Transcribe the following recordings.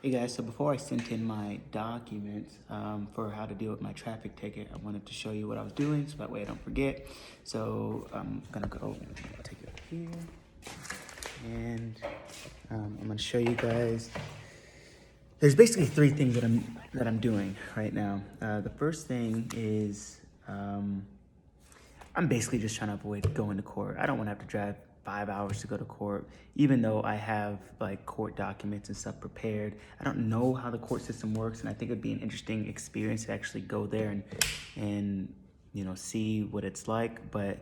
Hey guys, so before I sent in my documents for how to deal with my traffic ticket, I wanted to show you what I was doing so that way I don't forget. So I'm gonna go, I'll take it up here, and I'm gonna show you guys. There's basically three things that I'm doing right now. The first thing is I'm basically just trying to avoid going to court. I don't want to have to drive 5 hours to go to court, even though I have like court documents and stuff prepared. I don't know how the court system works, and I think it'd be an interesting experience to actually go there and see what it's like. But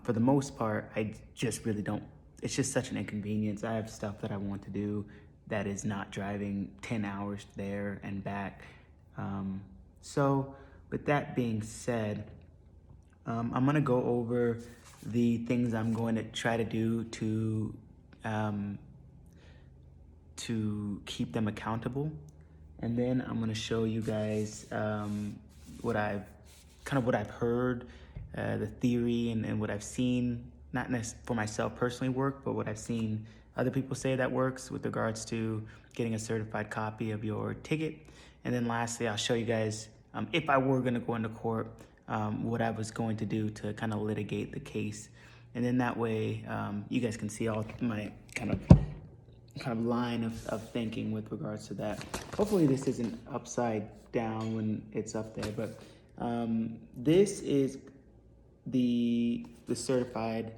for the most part, I just really don't. It's just such an inconvenience. I have stuff that I want to do that is not driving 10 hours there and back. So, with that being said, I'm gonna go over the things I'm going to try to do to keep them accountable, and then I'm gonna show you guys what I've heard, the theory and what I've seen, not necessarily for myself personally work, but what I've seen other people say that works with regards to getting a certified copy of your ticket. And then lastly, I'll show you guys if I were gonna go into court, what I was going to do to kind of litigate the case. And then that way, you guys can see all my kind of line of thinking with regards to that. Hopefully this isn't upside down when it's up there, but this is the certified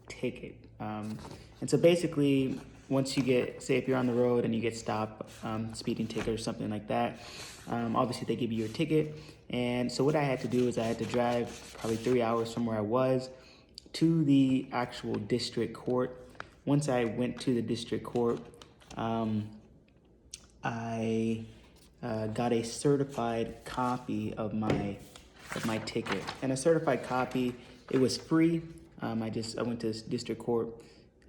ticket. And so basically, once you get, say if you're on the road and you get stopped, speeding ticket or something like that, obviously they give you your ticket. And so what I had to do is I had to drive probably 3 hours from where I was to the actual district court. Once I went to the district court, I got a certified copy of my ticket. And a certified copy, it was free. I went to district court,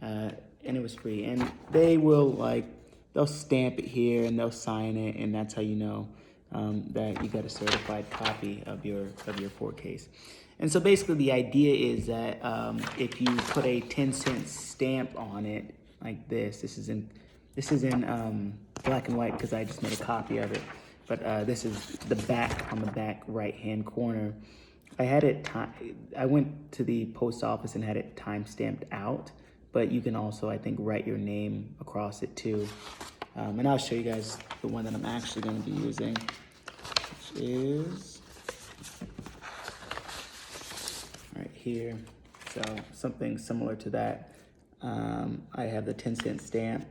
and it was free. And they will they'll stamp it here and they'll sign it, and that's how you know that you got a certified copy of your court case. And so basically the idea is that if you put a 10-cent stamp on it like this is in black and white because I just made a copy of it, but this is the back, on the back right hand corner. I went to the post office and had it time stamped out, but you can also, I think, write your name across it too. And I'll show you guys the one that I'm actually going to be using, which is right here. So something similar to that. I have the 10-cent stamp,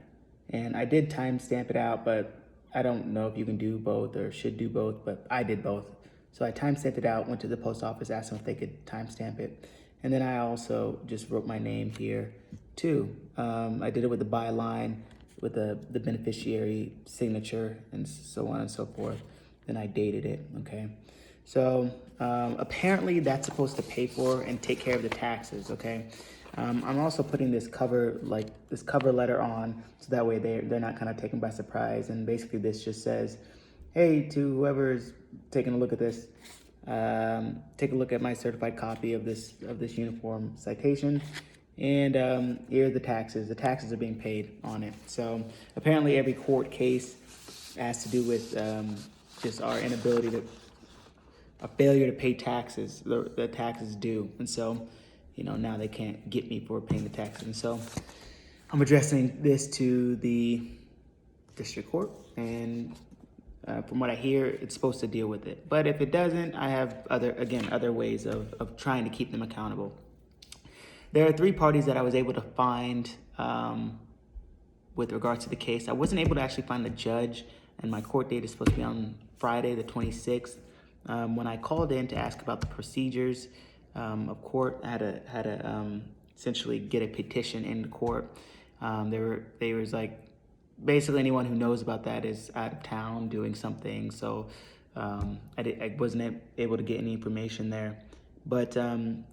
and I did time stamp it out, but I don't know if you can do both or should do both, but I did both. So I time stamped it out, went to the post office, asked them if they could time stamp it. And then I also just wrote my name here too. I did it with the byline, with the beneficiary signature, and so on and so forth. Then I dated it, okay? So apparently that's supposed to pay for and take care of the taxes, okay? I'm also putting this cover letter on, so that way they're not kind of taken by surprise. And basically this just says, hey, to whoever's taking a look at this, take a look at my certified copy of this uniform citation, and here are the taxes. The taxes are being paid on it. So apparently every court case has to do with just our inability to, a failure to pay taxes, the taxes due. And so, now they can't get me for paying the taxes. And so I'm addressing this to the district court, and from what I hear, it's supposed to deal with it. But if it doesn't, I have other ways of trying to keep them accountable. There are 3 parties that I was able to find with regards to the case. I wasn't able to actually find the judge, and my court date is supposed to be on Friday, the 26th. When I called in to ask about the procedures of court, I had to essentially get a petition in the court. They was like, basically anyone who knows about that is out of town doing something, so I wasn't able to get any information there. But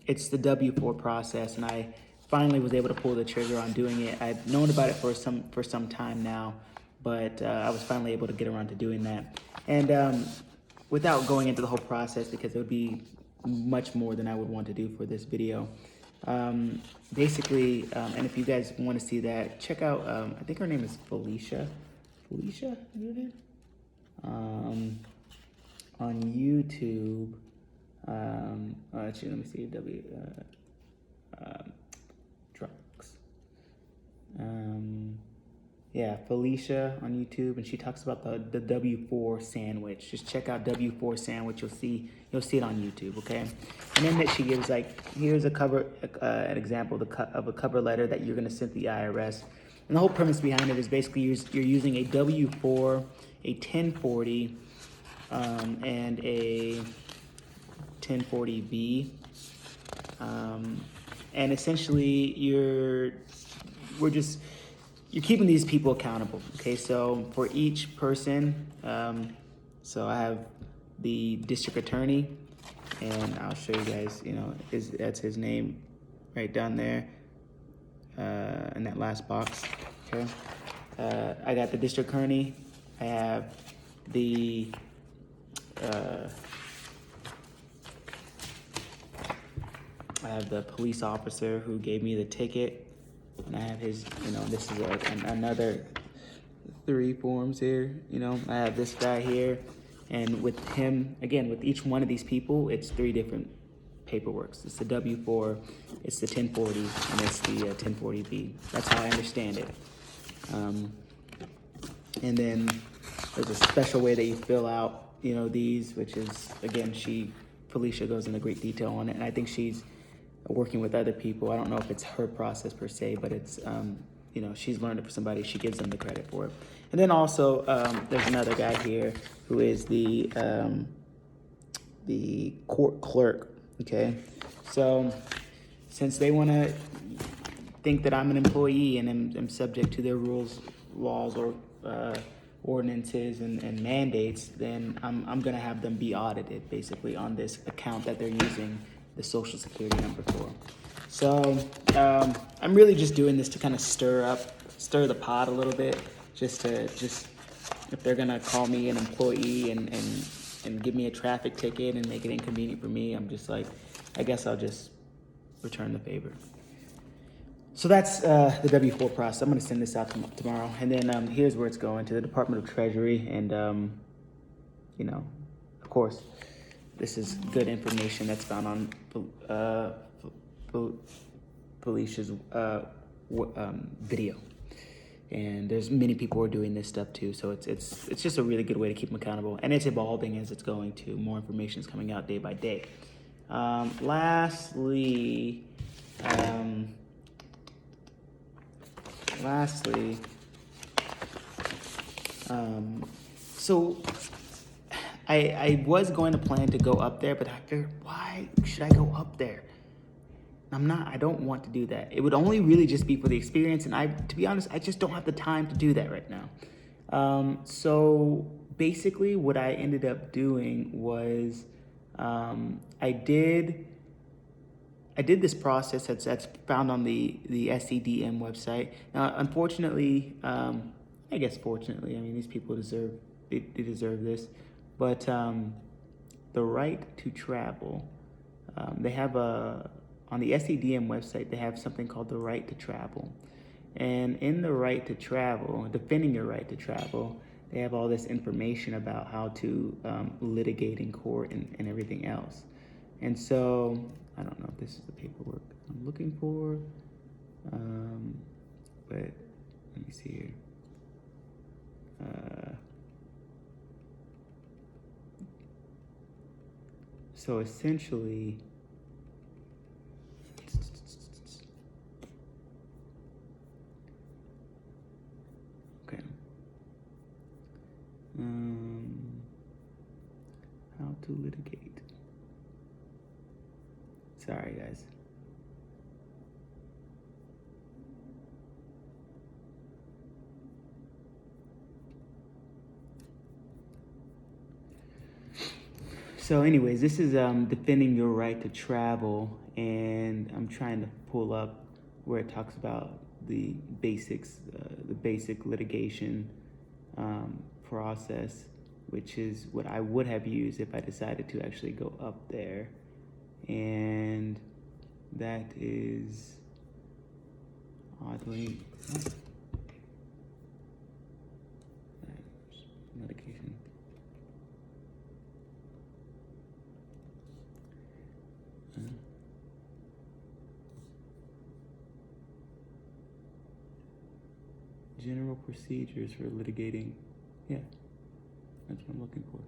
it's the W-4 process, and I finally was able to pull the trigger on doing it. I've known about it for some time now, but I was finally able to get around to doing that. And without going into the whole process, because it would be much more than I would want to do for this video, basically, and if you guys want to see that, check out, I think her name is Felicia Felicia, is your name? On YouTube, actually, let me see, drugs. Yeah, Felicia on YouTube, and she talks about the W4 sandwich. Just check out W4 sandwich. You'll see it on YouTube. Okay, and then that she gives like, here's an example of a cover letter that you're gonna send to the IRS. And the whole premise behind it is basically you're using a W4, a 1040, and a 1040B, and essentially you're keeping these people accountable. Okay, so for each person, so I have the district attorney, and I'll show you guys. That's his name right down there in that last box. Okay, I got the district attorney. I have the police officer who gave me the ticket, and I have his, this is another 3 forms here. I have this guy here, and with him, again, with each one of these people, it's 3 different paperworks. It's the W4, it's the 1040, and it's the 1040B. That's how I understand it. And then there's a special way that you fill out, these, which is, again, Felicia goes into great detail on it, and I think she's working with other people. I don't know if it's her process per se, but it's, she's learned it from somebody. She gives them the credit for it. And then also, there's another guy here who is the court clerk. Okay, so since they want to think that I'm an employee and I'm subject to their rules, laws, or ordinances and mandates, then I'm gonna have them be audited basically on this account that they're using the social security number for. So I'm really just doing this to kind of stir the pot a little bit, just if they're gonna call me an employee and give me a traffic ticket and make it inconvenient for me, I'm just like, I guess I'll just return the favor. So that's the W4 process. I'm gonna send this out tomorrow, and then here's where it's going, to the Department of Treasury, and of course, this is good information that's found on Felicia's video, and there's many people who are doing this stuff too. So it's just a really good way to keep them accountable, and it's evolving as it's going to. More information is coming out day by day. Lastly, so I was going to plan to go up there, but I figured, why should I go up there? I don't want to do that. It would only really just be for the experience, and to be honest, I just don't have the time to do that right now. So basically what I ended up doing was, I did this process that's found on the SCDM website. Now, unfortunately, I guess fortunately, these people deserve this, but the right to travel, they have on the SCDM website, they have something called the right to travel. And in the right to travel, defending your right to travel, they have all this information about how to litigate in court and everything else. And so, I don't know if this is the paperwork I'm looking for, but let me see here. So essentially, okay. How to litigate. Sorry, guys. So anyways, this is defending your right to travel, and I'm trying to pull up where it talks about the basics, the basic litigation process, which is what I would have used if I decided to actually go up there. And that is oddly, general procedures for litigating. Yeah, that's what I'm looking for.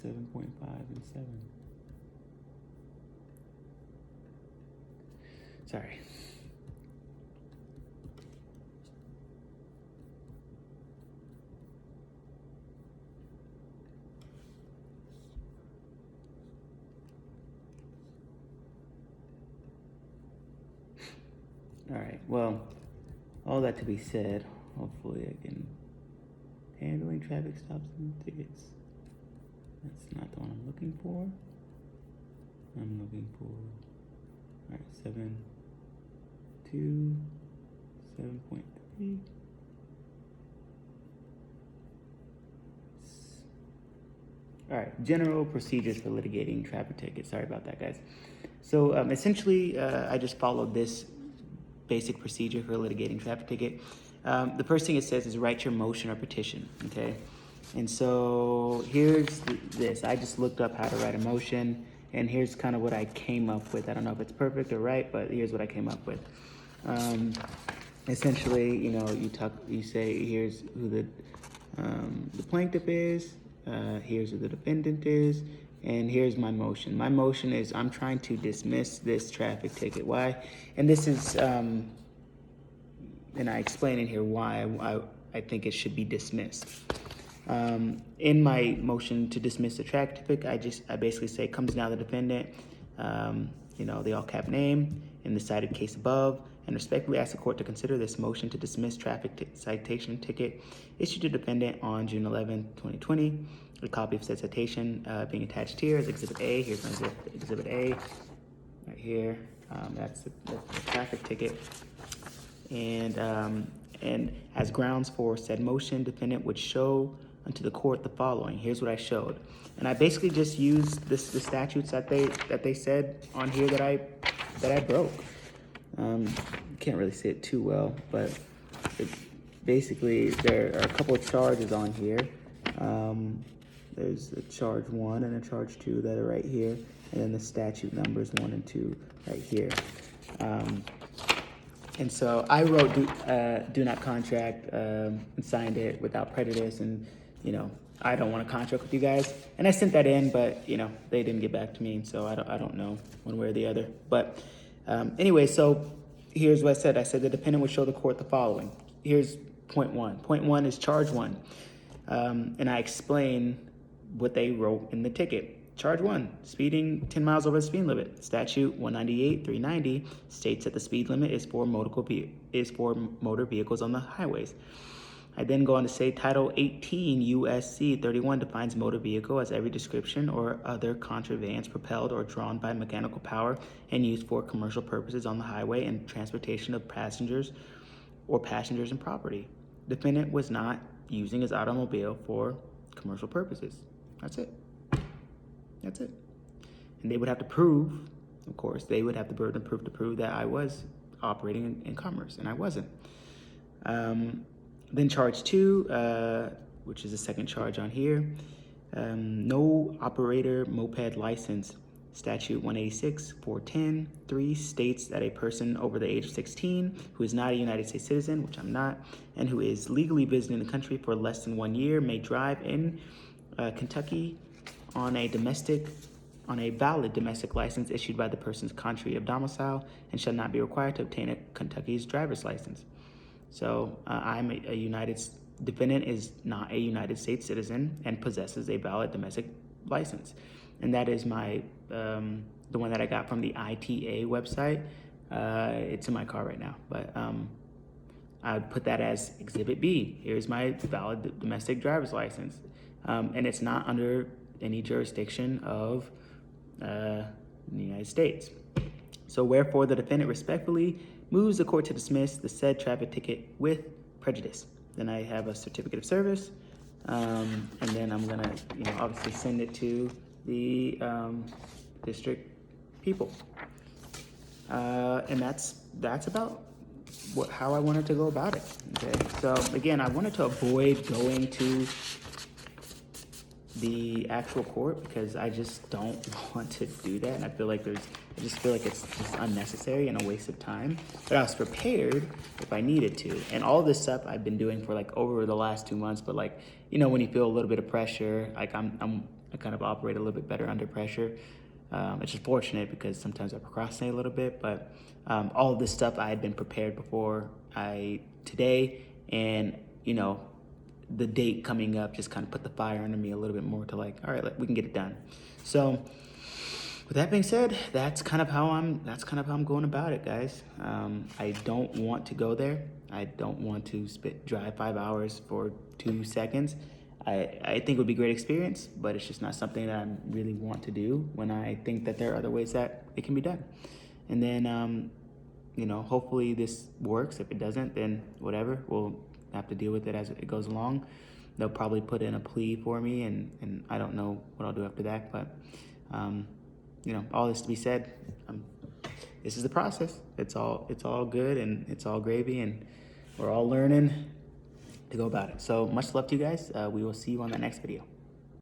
7.5 and 7. Sorry. All right, well, all that to be said, hopefully I can, handling traffic stops and tickets. That's not the one I'm looking for. I'm looking for, all right, 7.2, 7.3. All right, general procedures for litigating traffic tickets. Sorry about that, guys. So essentially, I just followed this basic procedure for litigating traffic ticket. The first thing it says is write your motion or petition, okay? And so here's this. I just looked up how to write a motion, and here's kind of what I came up with. I don't know if it's perfect or right, but here's what I came up with. Essentially, you know, you say here's who the plaintiff is, here's who the defendant is, and here's my motion. My motion is I'm trying to dismiss this traffic ticket. Why? And this is, and I explain in here why I think it should be dismissed. In my motion to dismiss the traffic ticket, I basically say comes now the defendant, you know, the all cap name in the cited case above, and respectfully ask the court to consider this motion to dismiss traffic citation ticket issued to defendant on June 11, 2020. A copy of said citation being attached here is Exhibit A. Here's my Exhibit A right here. That's the traffic ticket. And as grounds for said motion, defendant would show unto the court the following. Here's what I showed. And I basically just used the statutes that they said on here that I broke. Can't really see it too well, but basically there are a couple of charges on here. There's a charge 1 and a charge 2 that are right here, and then the statute numbers 1 and 2 right here. And so I wrote do not contract and signed it without prejudice, and you know, I don't want to contract with you guys. And I sent that in, but you know, they didn't get back to me, so I don't know one way or the other. But anyway, so here's what I said. I said the defendant would show the court the following. Here's point 1. Point 1 is charge 1. And I explain what they wrote in the ticket. Charge 1, speeding 10 miles over the speed limit. Statute 198-390 states that the speed limit is for motor vehicles on the highways. I then go on to say Title 18 U.S.C. 31 defines motor vehicle as every description or other contrivance propelled or drawn by mechanical power and used for commercial purposes on the highway and transportation of passengers and property. Defendant was not using his automobile for commercial purposes. That's it. That's it. And they would have to prove, of course, they would have the burden of proof to prove that I was operating in commerce, and I wasn't. Then charge 2, which is the second charge on here, no operator moped license. Statute 186-410-3 states that a person over the age of 16 who is not a United States citizen, which I'm not, and who is legally visiting the country for less than 1 year may drive in Kentucky on a valid domestic license issued by the person's country of domicile and shall not be required to obtain a Kentucky's driver's license. So defendant is not a United States citizen and possesses a valid domestic license. And that is my, the one that I got from the ITA website. It's in my car right now, but I would put that as Exhibit B. Here's my valid domestic driver's license. And it's not under any jurisdiction of the United States. So wherefore the defendant respectfully moves the court to dismiss the said traffic ticket with prejudice. Then I have a certificate of service, and then I'm gonna, obviously send it to the district people. And that's about how I wanted to go about it. Okay, so again, I wanted to avoid going to the actual court because I just don't want to do that, and I feel like there's I just feel like it's just unnecessary and a waste of time. But I was prepared if I needed to. And all this stuff I've been doing for like over the last 2 months. But like, you know, when you feel a little bit of pressure, like I kind of operate a little bit better under pressure. It's just fortunate because sometimes I procrastinate a little bit. But all of this stuff I had been prepared before today, and you know, the date coming up just kind of put the fire under me a little bit more to like, all right, we can get it done. So with that being said, that's kind of how I'm going about it, guys. I don't want to go there. I don't want to drive 5 hours for 2 seconds. I think it would be a great experience, but it's just not something that I really want to do when I think that there are other ways that it can be done. And then, you know, hopefully this works. If it doesn't, then whatever, we'll have to deal with it as it goes along. They'll probably put in a plea for me, and I don't know what I'll do after that, but you know, all this to be said, this is the process. It's all good, and it's all gravy, and we're all learning to go about it. So much love to you guys. We will see you on the next video.